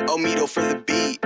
Omido for the beat.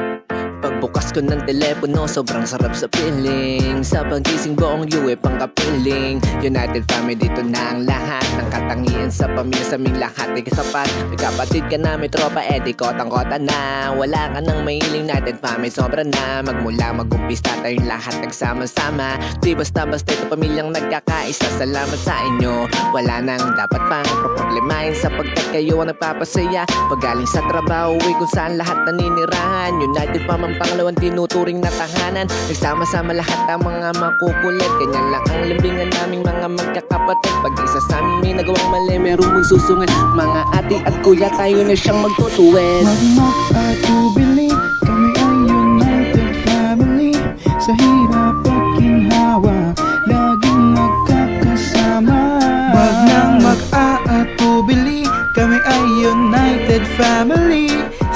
Pagbukas ko ng telepono, sobrang sarap sa feeling. Sa pagising buong UE pang kapiling. United family, dito na ang lahat ng katangian sa pamilya, sa aming lahat ay kasapat. May kapatid ka na, may tropa, edi kotang-kota na. Wala ka nang mahiling, United family, sobra na. Magmula mag-umpisa tayong lahat nagsama-sama. Di basta-basta ito pamilyang nagkakaisa. Salamat sa inyo, wala nang dapat pang problemahin, sapagkat kayo ang nagpapasaya. Pagaling sa trabaho, uwi kung saan lahat naninirahan. United family ang pangalawang tinuturing na tahanan. Nagsama-sama lahat ang mga makukulit. Ganyan lang ang limbingan naming mga magkakapatid. Pag isa sa amin may nagawang mali, merong magsusungan. Mga ate at kuya, tayo na siyang magtutuwid. Magmakatubili, kami ay United family. Sa hirap at ginhawa, laging magkakasama. Wag nang mag-aatubili, kami ay United family.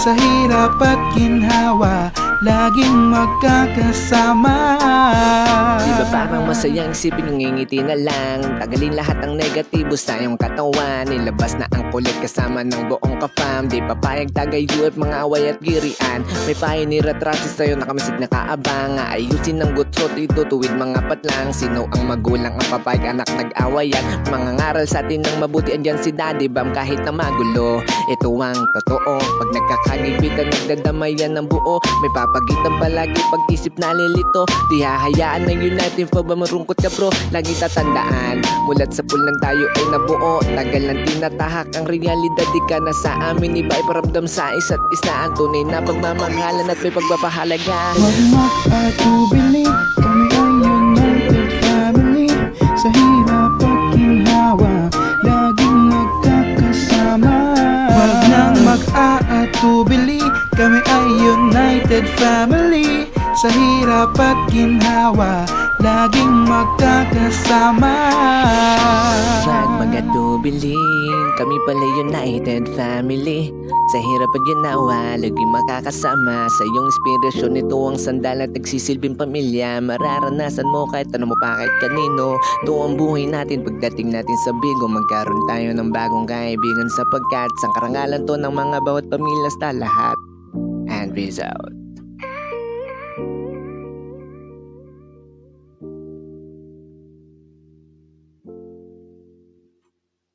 Sa hirap at ginhawa, laging magkakasama. Diba parang masayang isipin yung ngingiti na lang. Tagalin lahat ng negatibo sa iyong katawan. Nilabas na ang kulit kasama ng buong ka-fam. Di papayag tagayuot, mga away at girian. May pioneer at rasis sa'yo na kamisig na kaabang. Ayusin ng gutsot, dito tuwid mga patlang. Sino ang magulang, ang papayag, anak nag-awayan. Mga ngaral sa atin ng mabuti, andyan si Daddy Bam kahit na magulo. Ito ang totoo, pag nagkakagibitan, nagdadamayan ng buo. May papagitan palagi pag-isip na lilito. Di hahayaan ng United pa ba marungkot ka bro. Lagi tatandaan, mulat sa pulan tayo ay nabuo. Tagal ng tinatahak ang realidad, di ka na sa amin. Iba ay paramdam sa isa't isa. Ang tunay na pagmamahalan at may pagpapahalaga. Wag makatubili, kami ay United family. Sa hirap at ginhawa, laging magkakasama. Wag nang mag-aatubili, kami ay United family. Sa hirap at ginhawa, laging magkakasama. Wag magatubiling, kami pala United family. Sa hirap at ginawa, laging makakasama. Sa iyong inspirasyon, ito ang sandal at nagsisilbing pamilya. Mararanasan mo kahit tanong mo pa kahit kanino. Ito ang buhay natin pagdating natin sa bigo. Magkaroon tayo ng bagong kaibigan, sapagkat sa karangalan to ng mga bawat pamilya sa lahat. And peace out.